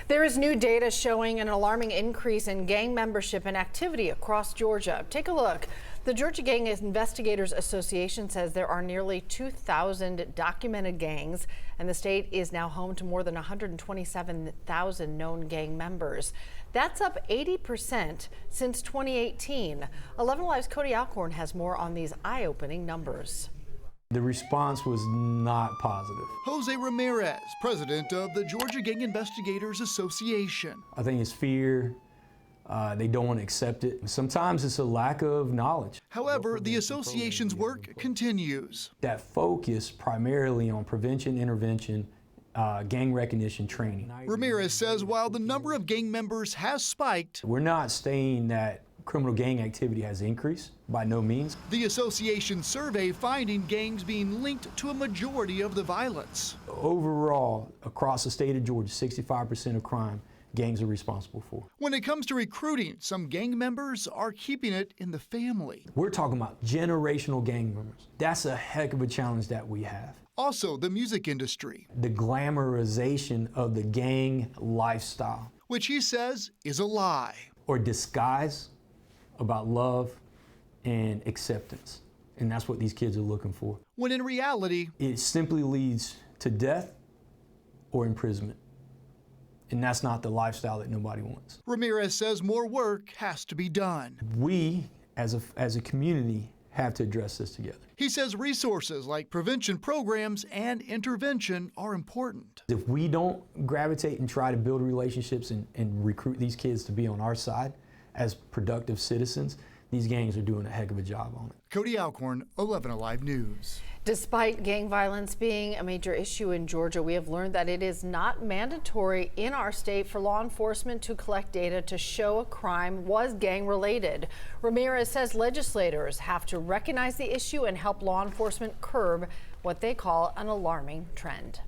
There is new data showing an alarming increase in gang membership and activity across Georgia. Take a look. The Georgia Gang Investigators Association says there are nearly 2,000 documented gangs, and the state is now home to more than 127,000 known gang members. That's up 80% since 2018. 11 Alive's Cody Alcorn has more on these eye-opening numbers. The response was not positive. Jose Ramirez, president of the Georgia Gang Investigators Association. I think it's fear. They don't want to accept it. Sometimes it's a lack of knowledge. However, the association's work continues. That focus primarily on prevention, intervention, gang recognition training. Ramirez says while the number of gang members has spiked, we're not saying that criminal gang activity has increased, by no means. The association survey finding gangs being linked to a majority of the violence. Overall, across the state of Georgia, 65% of crime gangs are responsible for. When it comes to recruiting, some gang members are keeping it in the family. We're talking about generational gang members. That's a heck of a challenge that we have. Also, the music industry. The glamorization of the gang lifestyle. Which he says is a lie. Or disguise about love and acceptance. And that's what these kids are looking for. When in reality, it simply leads to death or imprisonment. And that's not the lifestyle that nobody wants. Ramirez says more work has to be done. We, as a community, have to address this together. He says resources like prevention programs and intervention are important. If we don't gravitate and try to build relationships and recruit these kids to be on our side as productive citizens, these gangs are doing a heck of a job on it. Cody Alcorn, 11 Alive News. Despite gang violence being a major issue in Georgia, we have learned that it is not mandatory in our state for law enforcement to collect data to show a crime was gang related. Ramirez says legislators have to recognize the issue and help law enforcement curb what they call an alarming trend.